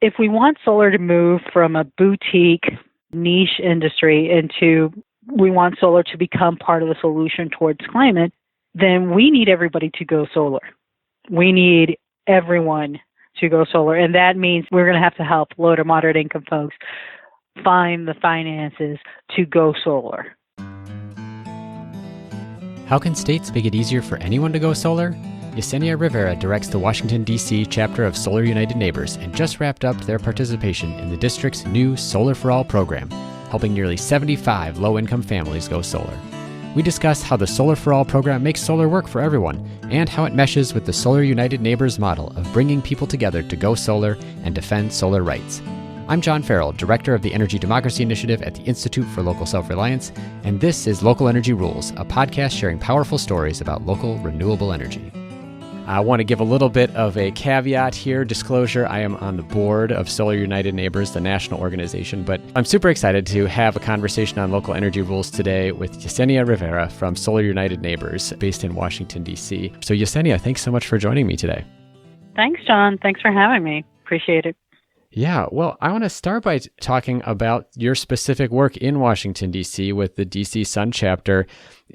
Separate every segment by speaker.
Speaker 1: if we want solar to move from a boutique niche industry into we want solar to become part of the solution towards climate, then we need everybody to go solar. We need everyone to go solar. And that means we're going to have to help low to moderate income folks find the finances to go solar.
Speaker 2: How can states make it easier for anyone to go solar? Yesenia Rivera directs the Washington, D.C. chapter of Solar United Neighbors and just wrapped up their participation in the district's new Solar for All program, helping nearly 75 low-income families go solar. We discuss how the Solar for All program makes solar work for everyone and how it meshes with the Solar United Neighbors model of bringing people together to go solar and defend solar rights. I'm John Farrell, Director of the Energy Democracy Initiative at the Institute for Local Self-Reliance, and this is Local Energy Rules, a podcast sharing powerful stories about local renewable energy. I want to give a little bit of a caveat here, disclosure. I am on the board of Solar United Neighbors, the national organization, but I'm super excited to have a conversation on local energy rules today with Yesenia Rivera from Solar United Neighbors based in Washington, D.C. So Yesenia, thanks so much for joining me today.
Speaker 1: Thanks, John. Thanks for having me. Appreciate it.
Speaker 2: Yeah, well, I want to start by talking about your specific work in Washington, D.C. with the D.C. Sun chapter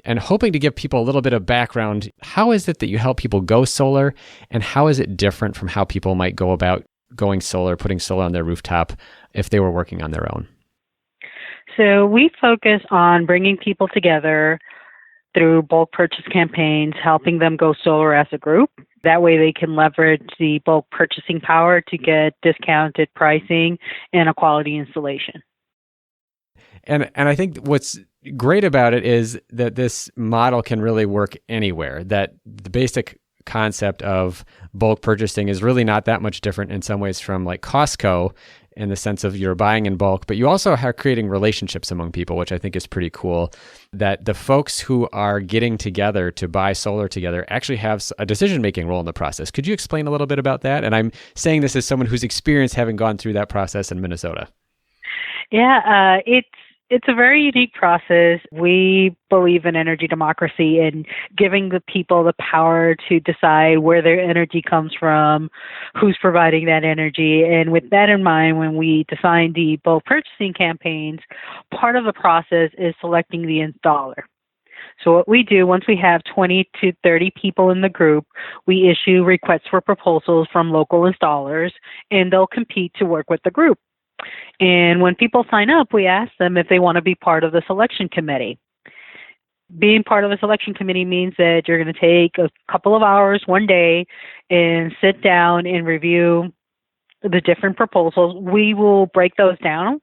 Speaker 2: and hoping to give people a little bit of background. How is it that you help people go solar, and how is it different from how people might go about going solar, putting solar on their rooftop if they were working on their own?
Speaker 1: So we focus on bringing people together through bulk purchase campaigns, helping them go solar as a group. That way they can leverage the bulk purchasing power to get discounted pricing and a quality installation.
Speaker 2: And I think what's great about it is that this model can really work anywhere, that the basic concept of bulk purchasing is really not that much different in some ways from like Costco in the sense of you're buying in bulk, but you also are creating relationships among people, which I think is pretty cool, that the folks who are getting together to buy solar together actually have a decision-making role in the process. Could you explain a little bit about that? And I'm saying this as someone who's experienced having gone through that process in Minnesota.
Speaker 1: Yeah, it's a very unique process. We believe in energy democracy and giving the people the power to decide where their energy comes from, who's providing that energy. And with that in mind, when we design the bulk purchasing campaigns, part of the process is selecting the installer. So what we do, once we have 20 to 30 people in the group, we issue requests for proposals from local installers, and they'll compete to work with the group. And when people sign up, we ask them if they want to be part of the selection committee. Being part of the selection committee means that you're going to take a couple of hours one day and sit down and review the different proposals. We will break those down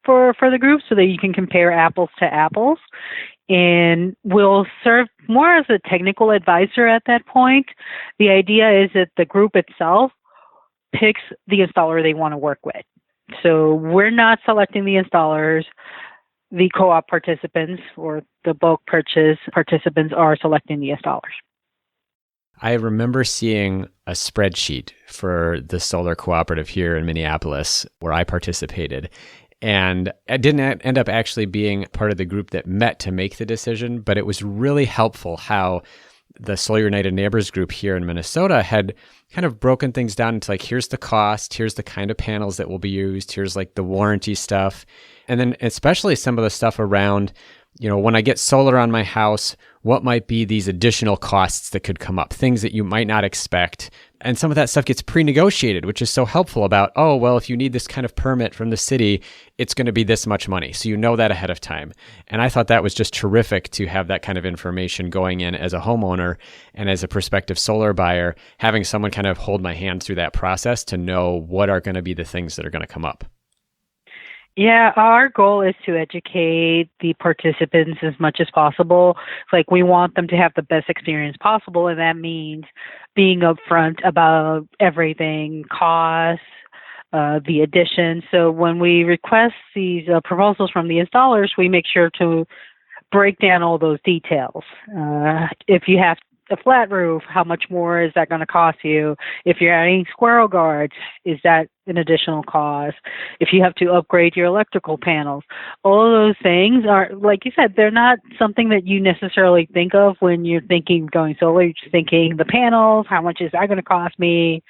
Speaker 1: for the group so that you can compare apples to apples. And we'll serve more as a technical advisor at that point. The idea is that the group itself picks the installer they want to work with. So we're not selecting the installers. The co-op participants or the bulk purchase participants are selecting the installers.
Speaker 2: I remember seeing a spreadsheet for the solar cooperative here in Minneapolis where I participated. And I didn't end up actually being part of the group that met to make the decision, but it was really helpful how the Solar United Neighbors group here in Minnesota had kind of broken things down into like, here's the cost, here's the kind of panels that will be used, here's like the warranty stuff. And then especially some of the stuff around, you know, when I get solar on my house, what might be these additional costs that could come up, things that you might not expect. And some of that stuff gets pre-negotiated, which is so helpful about, oh, well, if you need this kind of permit from the city, it's going to be this much money. So you know that ahead of time. And I thought that was just terrific to have that kind of information going in as a homeowner and as a prospective solar buyer, having someone kind of hold my hand through that process to know what are going to be the things that are going to come up.
Speaker 1: Yeah, our goal is to educate the participants as much as possible. Like, we want them to have the best experience possible, and that means being upfront about everything, costs, the addition. So when we request these proposals from the installers, we make sure to break down all those details. If you have a flat roof, how much more is that going to cost you? If you're adding squirrel guards, is that an additional cost? If you have to upgrade your electrical panels, all of those things are, like you said, they're not something that you necessarily think of when you're thinking going solar. You're just thinking the panels, how much is that going to cost me?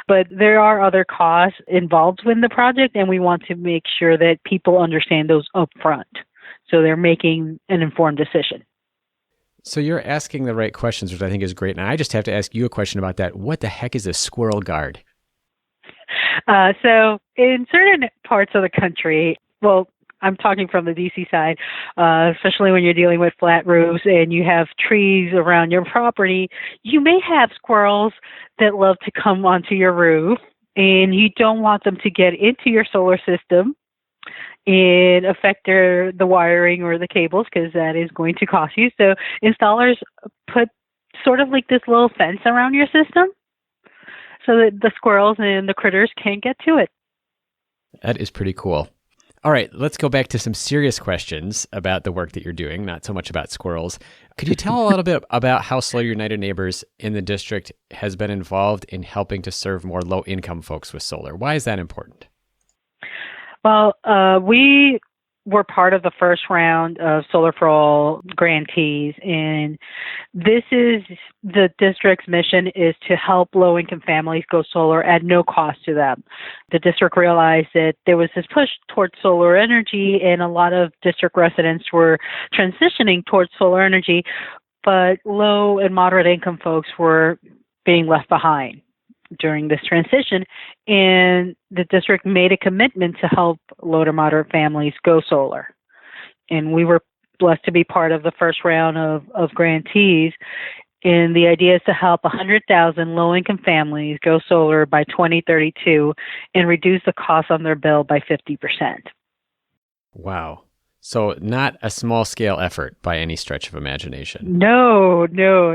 Speaker 1: But there are other costs involved with the project, and we want to make sure that people understand those upfront, so they're making an informed decision.
Speaker 2: So you're asking the right questions, which I think is great. And I just have to ask you a question about that. What the heck is a squirrel guard?
Speaker 1: So in certain parts of the country, well, I'm talking from the D.C. side, especially when you're dealing with flat roofs and you have trees around your property, you may have squirrels that love to come onto your roof, and you don't want them to get into your solar system and affect the wiring or the cables, because that is going to cost you. So installers put sort of like this little fence around your system so that the squirrels and the critters can't get to it.
Speaker 2: That is pretty cool. All right, let's go back to some serious questions about the work that you're doing, not so much about squirrels. Could you tell a little bit about how Solar United Neighbors in the district has been involved in helping to serve more low-income folks with solar? Why is that important?
Speaker 1: Well, we were part of the first round of Solar for All grantees, and this is the district's mission is to help low-income families go solar at no cost to them. The district realized that there was this push towards solar energy, and a lot of district residents were transitioning towards solar energy, but low and moderate income folks were being left behind during this transition, and the district made a commitment to help low to moderate families go solar. And we were blessed to be part of the first round of grantees, and the idea is to help 100,000 low-income families go solar by 2032 and reduce the cost on their bill by 50%.
Speaker 2: Wow. So not a small-scale effort by any stretch of imagination.
Speaker 1: No.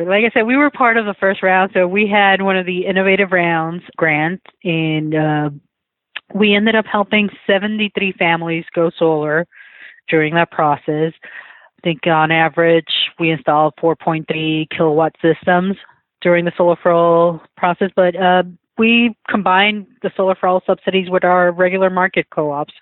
Speaker 1: Like I said, we were part of the first round, so we had one of the innovative rounds grant, and we ended up helping 73 families go solar during that process. I think on average, we installed 4.3 kilowatt systems during the Solar for All process, but we combined the Solar for All subsidies with our regular market co-ops.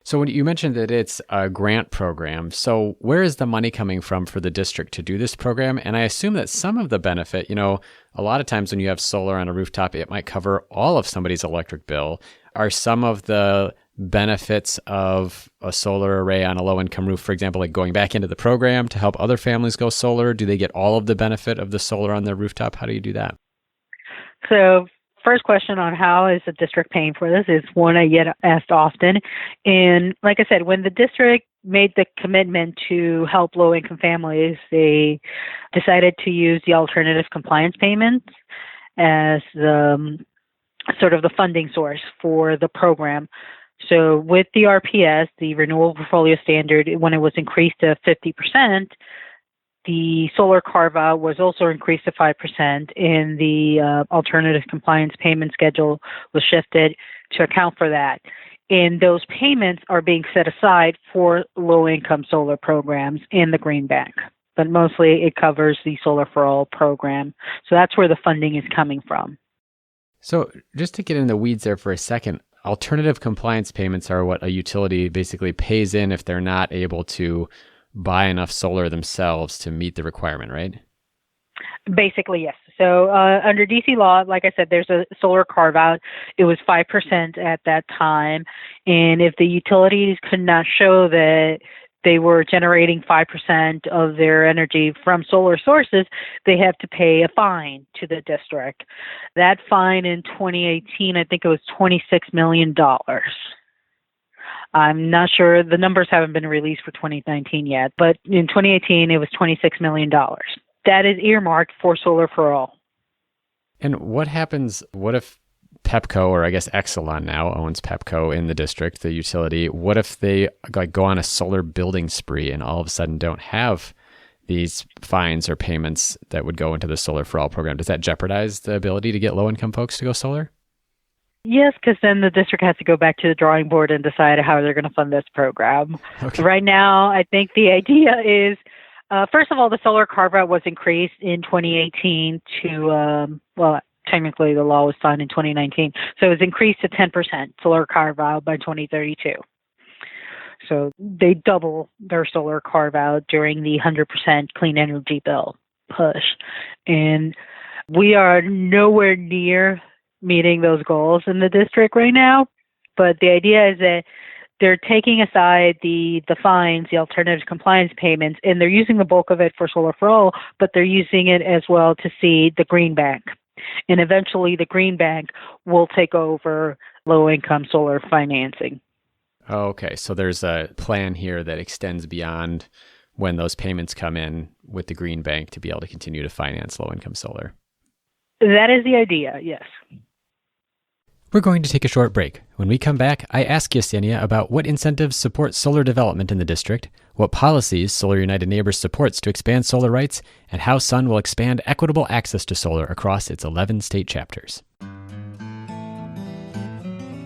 Speaker 2: So when you mentioned that it's a grant program, so where is the money coming from for the district to do this program? And I assume that some of the benefit, a lot of times when you have solar on a rooftop, it might cover all of somebody's electric bill. Are some of the benefits of a solar array on a low-income roof, for example, like going back into the program to help other families go solar? Do they get all of the benefit of the solar on their rooftop? How do you do that?
Speaker 1: So first question on how is the district paying for this is one I get asked often. And like I said, when the district made the commitment to help low-income families, they decided to use the alternative compliance payments as sort of the funding source for the program. So with the RPS, the Renewable Portfolio Standard, when it was increased to 50%, the solar carve-out was also increased to 5%, and the alternative compliance payment schedule was shifted to account for that. And those payments are being set aside for low-income solar programs in the Green Bank. But mostly it covers the Solar for All program. So that's where the funding is coming from.
Speaker 2: So just to get in the weeds there for a second, alternative compliance payments are what a utility basically pays in if they're not able to buy enough solar themselves to meet the requirement, right?
Speaker 1: Basically, yes. So under D.C. law, like I said, there's a solar carve-out. It was 5% at that time. And if the utilities could not show that they were generating 5% of their energy from solar sources, they have to pay a fine to the district. That fine in 2018, I think it was $26 million. I'm not sure, the numbers haven't been released for 2019 yet, but in 2018, it was $26 million. That is earmarked for Solar for All.
Speaker 2: And what if Pepco, or I guess Exelon now owns Pepco in the district, the utility, what if they go on a solar building spree and all of a sudden don't have these fines or payments that would go into the Solar for All program? Does that jeopardize the ability to get low-income folks to go solar?
Speaker 1: Yes, because then the district has to go back to the drawing board and decide how they're going to fund this program. Okay. Right now, I think the idea is First of all, the solar carve-out was increased in 2018 to, technically the law was signed in 2019. So it was increased to 10% solar carve-out by 2032. So they double their solar carve-out during the 100% clean energy bill push. And we are nowhere near meeting those goals in the district right now. But the idea is that they're taking aside the fines, the alternative compliance payments, and they're using the bulk of it for Solar for All, but they're using it as well to seed the Green Bank. And eventually the Green Bank will take over low-income solar financing.
Speaker 2: Okay, so there's a plan here that extends beyond when those payments come in with the Green Bank to be able to continue to finance low-income solar.
Speaker 1: That is the idea, yes.
Speaker 2: We're going to take a short break. When we come back, I ask Yesenia about what incentives support solar development in the district, what policies Solar United Neighbors supports to expand solar rights, and how Sun will expand equitable access to solar across its 11 state chapters.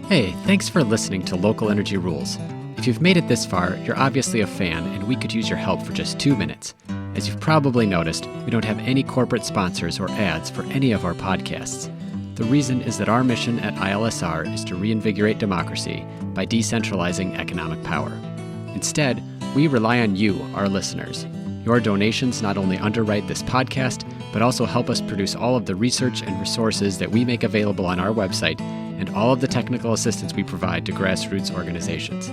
Speaker 2: Hey, thanks for listening to Local Energy Rules. If you've made it this far, you're obviously a fan, and we could use your help for just 2 minutes. As you've probably noticed, we don't have any corporate sponsors or ads for any of our podcasts. The reason is that our mission at ILSR is to reinvigorate democracy by decentralizing economic power. Instead, we rely on you, our listeners. Your donations not only underwrite this podcast, but also help us produce all of the research and resources that we make available on our website and all of the technical assistance we provide to grassroots organizations.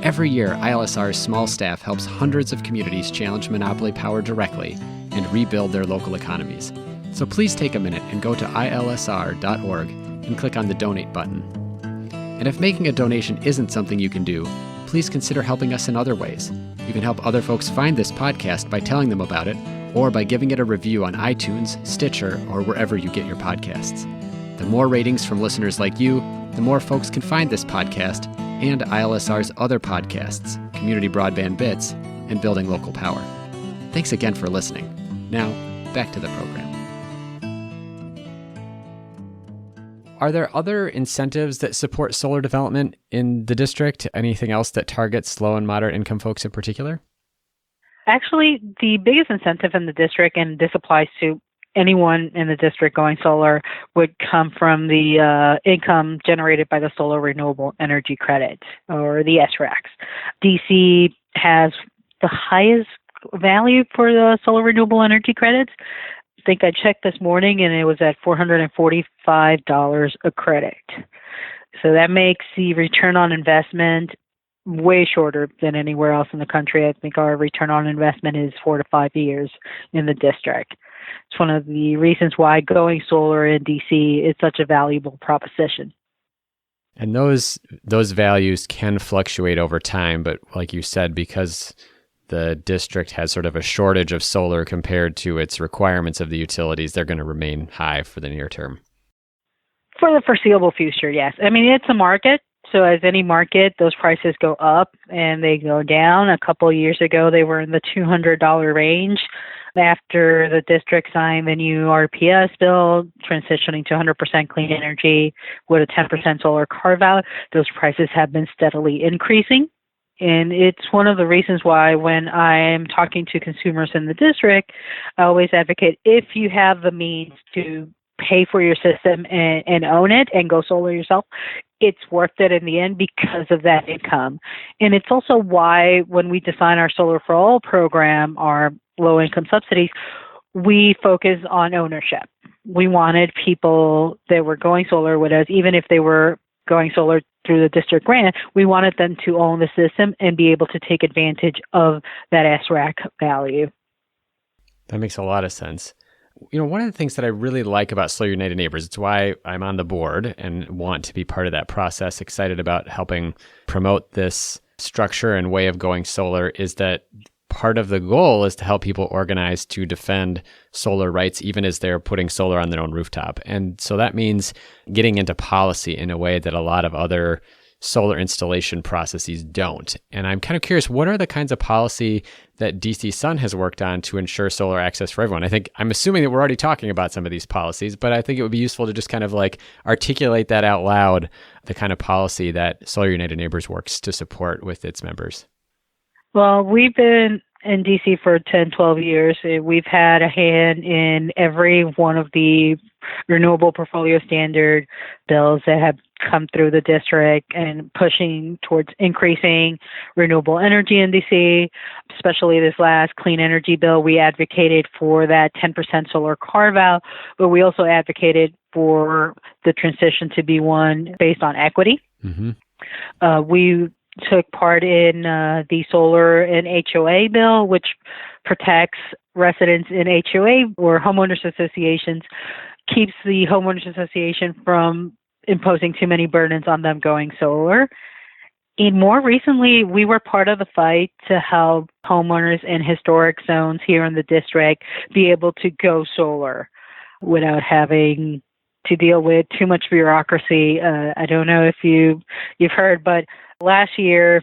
Speaker 2: Every year, ILSR's small staff helps hundreds of communities challenge monopoly power directly and rebuild their local economies. So please take a minute and go to ilsr.org and click on the donate button. And if making a donation isn't something you can do, please consider helping us in other ways. You can help other folks find this podcast by telling them about it, or by giving it a review on iTunes, Stitcher, or wherever you get your podcasts. The more ratings from listeners like you, the more folks can find this podcast and ILSR's other podcasts, Community Broadband Bits, and Building Local Power. Thanks again for listening. Now, back to the program. Are there other incentives that support solar development in the district? Anything else that targets low and moderate income folks in particular?
Speaker 1: Actually, the biggest incentive in the district, and this applies to anyone in the district going solar, would come from the income generated by the solar renewable energy credit, or the SRECs. D.C. has the highest value for the solar renewable energy credits. I think I checked this morning and it was at $445 a credit. So that makes the return on investment way shorter than anywhere else in the country. I think our return on investment is 4 to 5 years in the district. It's one of the reasons why going solar in DC is such a valuable proposition.
Speaker 2: And those values can fluctuate over time, but like you said, because the district has sort of a shortage of solar compared to its requirements of the utilities, they're going to remain high for the near term.
Speaker 1: For the foreseeable future, yes. I mean, it's a market. So as any market, those prices go up and they go down. A couple of years ago, they were in the $200 range. After the district signed the new RPS bill, transitioning to 100% clean energy with a 10% solar carve-out, those prices have been steadily increasing. And it's one of the reasons why when I am talking to consumers in the district, I always advocate, if you have the means to pay for your system and own it and go solar yourself, it's worth it in the end because of that income. And it's also why when we design our Solar for All program, our low-income subsidies, we focus on ownership. We wanted people that were going solar with us, even if they were going solar through the district grant, we wanted them to own the system and be able to take advantage of that SRAC value.
Speaker 2: That makes a lot of sense. You know, one of the things that I really like about Solar United Neighbors, it's why I'm on the board and want to be part of that process, excited about helping promote this structure and way of going solar, is that part of the goal is to help people organize to defend solar rights, even as they're putting solar on their own rooftop. And so that means getting into policy in a way that a lot of other solar installation processes don't. And I'm kind of curious, what are the kinds of policy that DC Sun has worked on to ensure solar access for everyone? I'm assuming that we're already talking about some of these policies, but I think it would be useful to just kind of like articulate that out loud, the kind of policy that Solar United Neighbors works to support with its members.
Speaker 1: Well, we've been in DC for 10, 12 years. We've had a hand in every one of the renewable portfolio standard bills that have come through the district and pushing towards increasing renewable energy in DC, especially this last clean energy bill. We advocated for that 10% solar carve out, but we also advocated for the transition to be one based on equity.
Speaker 2: Mm-hmm.
Speaker 1: We took part in the solar and HOA bill, which protects residents in HOA or homeowners associations, keeps the homeowners association from imposing too many burdens on them going solar. And more recently, we were part of the fight to help homeowners in historic zones here in the district be able to go solar without having to deal with too much bureaucracy. I don't know if you've heard, but last year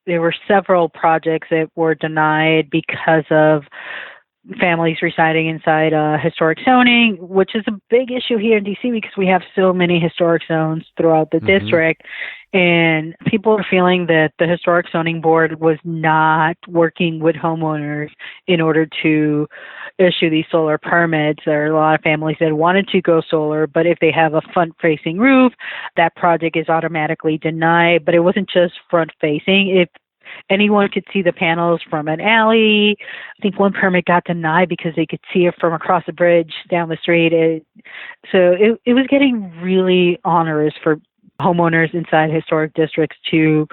Speaker 1: there were several projects that were denied because of families residing inside historic zoning, which is a big issue here in DC because we have so many historic zones throughout the district. And people are feeling that the Historic Zoning Board was not working with homeowners in order to issue these solar permits. There are a lot of families that wanted to go solar, but if they have a front-facing roof, that project is automatically denied. But it wasn't just front-facing. If anyone could see the panels from an alley, I think one permit got denied because they could see it from across the bridge down the street. So it was getting really onerous for homeowners inside historic districts to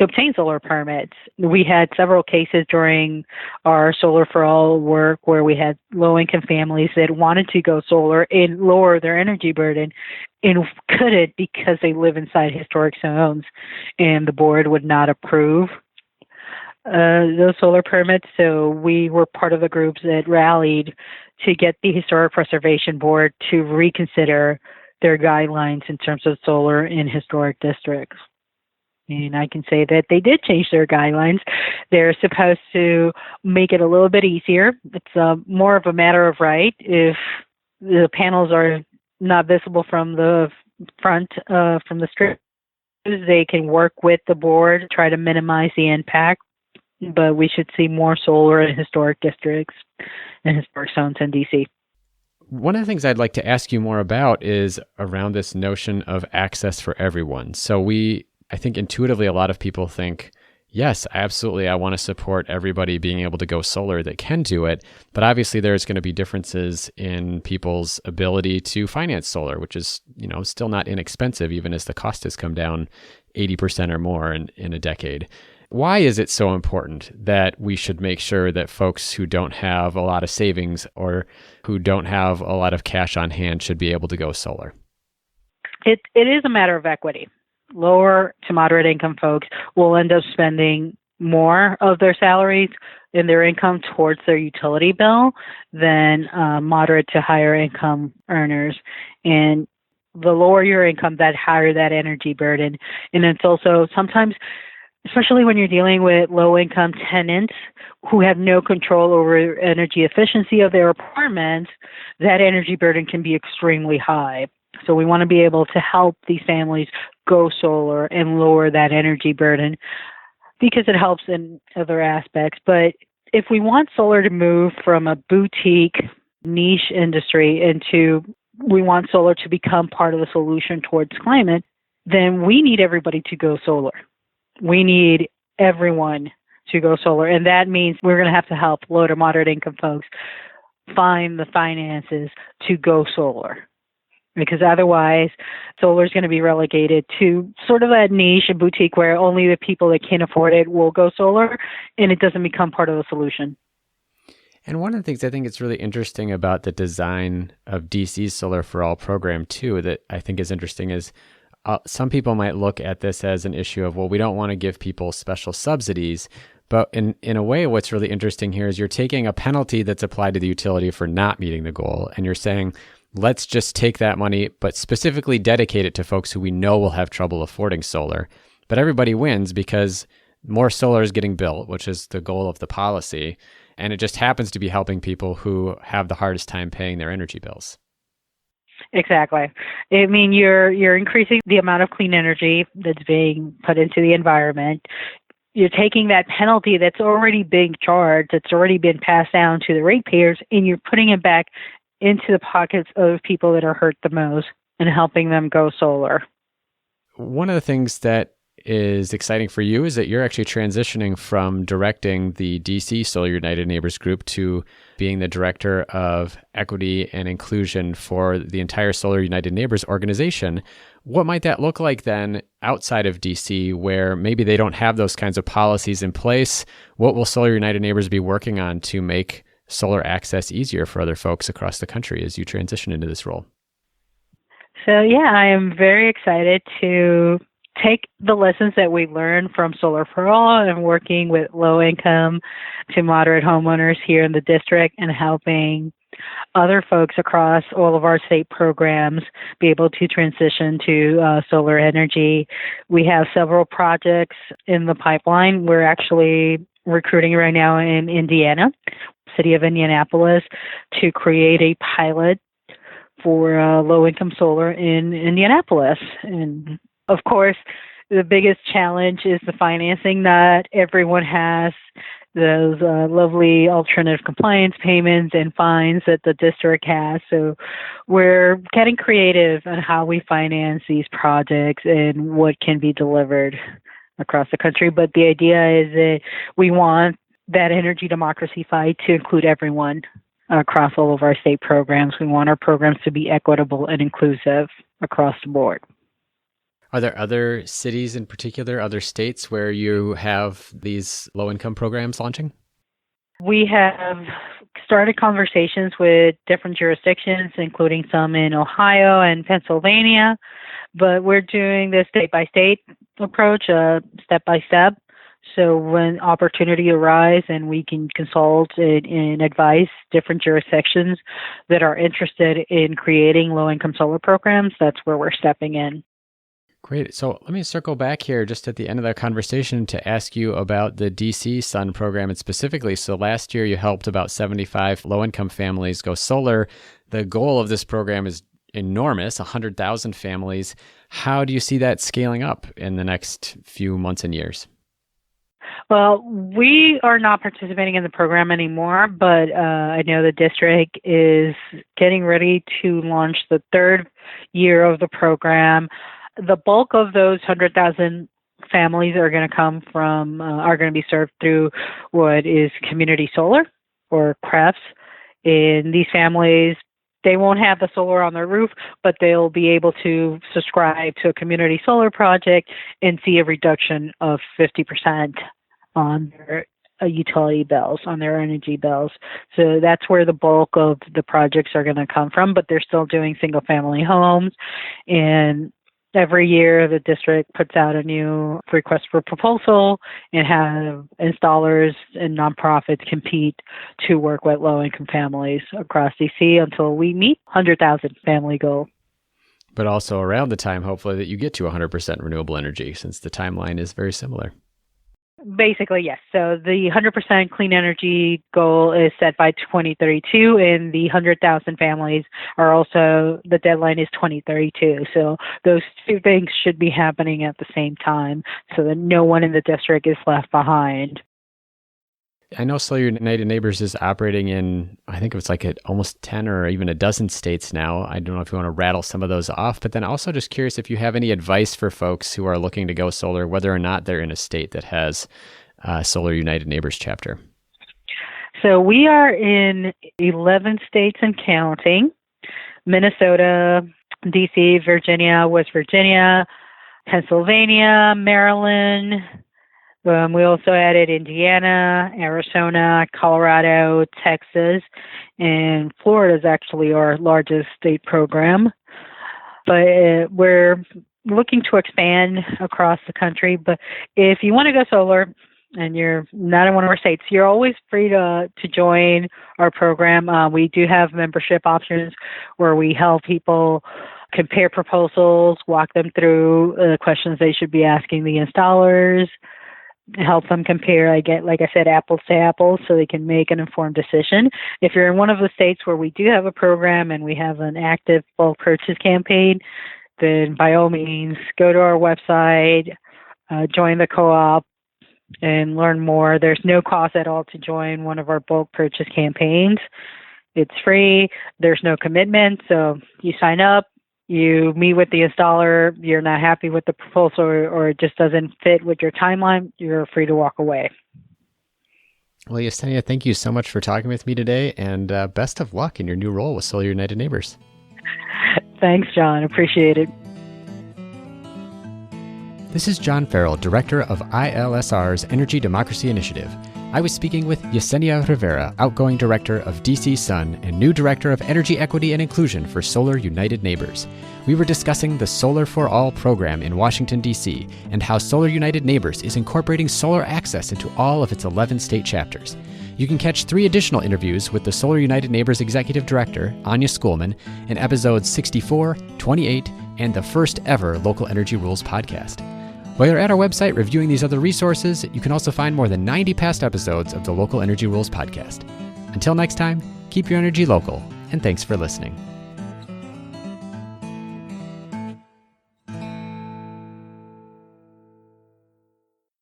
Speaker 1: obtain solar permits. We had several cases during our Solar for All work where we had low-income families that wanted to go solar and lower their energy burden and couldn't because they live inside historic zones, and the board would not approve those solar permits. So we were part of the groups that rallied to get the Historic Preservation Board to reconsider their guidelines in terms of solar in historic districts. And I can say that they did change their guidelines. They're supposed to make it a little bit easier. It's more of a matter of right. If the panels are not visible from the front, from the street, they can work with the board, try to minimize the impact. But we should see more solar in historic districts and historic zones in DC.
Speaker 2: One of the things I'd like to ask you more about is around this notion of access for everyone. So I think intuitively a lot of people think, yes, absolutely, I want to support everybody being able to go solar that can do it. But obviously there's going to be differences in people's ability to finance solar, which is, still not inexpensive, even as the cost has come down 80% or more in a decade. Why is it so important that we should make sure that folks who don't have a lot of savings or who don't have a lot of cash on hand should be able to go solar?
Speaker 1: It is a matter of equity. Lower to moderate income folks will end up spending more of their salaries and their income towards their utility bill than moderate to higher income earners. And the lower your income, that higher that energy burden. And it's also sometimes, especially when you're dealing with low-income tenants who have no control over energy efficiency of their apartments, that energy burden can be extremely high. So we want to be able to help these families go solar and lower that energy burden because it helps in other aspects. But if we want solar to move from a boutique niche industry into we want solar to become part of the solution towards climate, then we need everybody to go solar. We need everyone to go solar. And that means we're going to have to help low to moderate income folks find the finances to go solar. Because otherwise, solar is going to be relegated to sort of that niche and boutique where only the people that can afford it will go solar, and it doesn't become part of the solution.
Speaker 2: And one of the things I think is really interesting about the design of DC's Solar for All program, too, that I think is interesting is some people might look at this as an issue of, well, we don't want to give people special subsidies. But in a way, what's really interesting here is you're taking a penalty that's applied to the utility for not meeting the goal, and you're saying, let's just take that money, but specifically dedicate it to folks who we know will have trouble affording solar. But everybody wins because more solar is getting built, which is the goal of the policy. And it just happens to be helping people who have the hardest time paying their energy bills.
Speaker 1: Exactly. I mean, you're increasing the amount of clean energy that's being put into the environment. you're taking that penalty that's already being charged, that's already been passed down to the ratepayers, and you're putting it back into the pockets of people that are hurt the most and helping them go solar.
Speaker 2: One of the things that is exciting for you is that you're actually transitioning from directing the D.C. Solar United Neighbors group to being the Director of Equity and Inclusion for the entire Solar United Neighbors organization. What might that look like then outside of D.C., where maybe they don't have those kinds of policies in place? What will Solar United Neighbors be working on to make solar access easier for other folks across the country as you transition into this role?
Speaker 1: So yeah, I am very excited to take the lessons that we learned from Solar for All and working with low income to moderate homeowners here in the district and helping other folks across all of our state programs be able to transition to solar energy. We have several projects in the pipeline. We're actually recruiting right now in Indiana, city of Indianapolis, to create a pilot for low-income solar in Indianapolis. And of course, the biggest challenge is the financing. Not everyone has those lovely alternative compliance payments and fines that the district has. So we're getting creative on how we finance these projects and what can be delivered across the country. But the idea is that we want that energy democracy fight to include everyone across all of our state programs. We want our programs to be equitable and inclusive across the board.
Speaker 2: Are there other cities in particular, other states where you have these low-income programs launching?
Speaker 1: We have started conversations with different jurisdictions, including some in Ohio and Pennsylvania, but we're doing this state-by-state approach, step-by-step. So when opportunity arises and we can consult and advise different jurisdictions that are interested in creating low-income solar programs, that's where we're stepping in.
Speaker 2: Great. So let me circle back here just at the end of the conversation to ask you about the DC Sun program and specifically. So last year you helped about 75 low-income families go solar. The goal of this program is enormous, 100,000 families. How do you see that scaling up in the next few months and years?
Speaker 1: Well, we are not participating in the program anymore, but I know the district is getting ready to launch the third year of the program. The bulk of those 100,000 families are going to come from, are going to be served through what is community solar or CREFs. In these families, they won't have the solar on their roof, but they'll be able to subscribe to a community solar project and see a reduction of 50% on their utility bills, on their energy bills. So that's where the bulk of the projects are going to come from, but they're still doing single family homes. And every year the district puts out a new request for proposal and have installers and nonprofits compete to work with low income families across DC until we meet 100,000 family goal.
Speaker 2: But also around the time, hopefully, that you get to 100% renewable energy, since the timeline is very similar.
Speaker 1: Basically, yes. So the 100% clean energy goal is set by 2032, and the 100,000 families are also, the deadline is 2032. So those two things should be happening at the same time so that no one in the district is left behind.
Speaker 2: I know Solar United Neighbors is operating in, I think it's like almost 10 or even a dozen states now. I don't know if you want to rattle some of those off, but then also just curious if you have any advice for folks who are looking to go solar, whether or not they're in a state that has a Solar United Neighbors chapter.
Speaker 1: So we are in 11 states and counting: Minnesota, D.C., Virginia, West Virginia, Pennsylvania, Maryland. We also added Indiana, Arizona, Colorado, Texas, and Florida is actually our largest state program. But we're looking to expand across the country. But if you want to go solar and you're not in one of our states, you're always free to join our program. We do have membership options where we help people compare proposals, walk them through the questions they should be asking the installers, help them compare, like I said, apples to apples so they can make an informed decision. If you're in one of the states where we do have a program and we have an active bulk purchase campaign, then by all means, go to our website, join the co-op, and learn more. There's no cost at all to join one of our bulk purchase campaigns. It's free. There's no commitment. So you sign up, you meet with the installer, you're not happy with the proposal or it just doesn't fit with your timeline, you're free to walk away.
Speaker 2: Well, Yesenia, thank you so much for talking with me today, and best of luck in your new role with Solar United Neighbors.
Speaker 1: Thanks, John. Appreciate it.
Speaker 2: This is John Farrell, Director of ILSR's Energy Democracy Initiative. I was speaking with Yesenia Rivera, outgoing Director of D.C. Sun and new Director of Energy Equity and Inclusion for Solar United Neighbors. We were discussing the Solar for All program in Washington, D.C., and how Solar United Neighbors is incorporating solar access into all of its 11 state chapters. You can catch 3 additional interviews with the Solar United Neighbors Executive Director, Anya Schoolman, in episodes 64, 28, and the first ever Local Energy Rules podcast. While you're at our website reviewing these other resources, you can also find more than 90 past episodes of the Local Energy Rules podcast. Until next time, keep your energy local, and thanks for listening.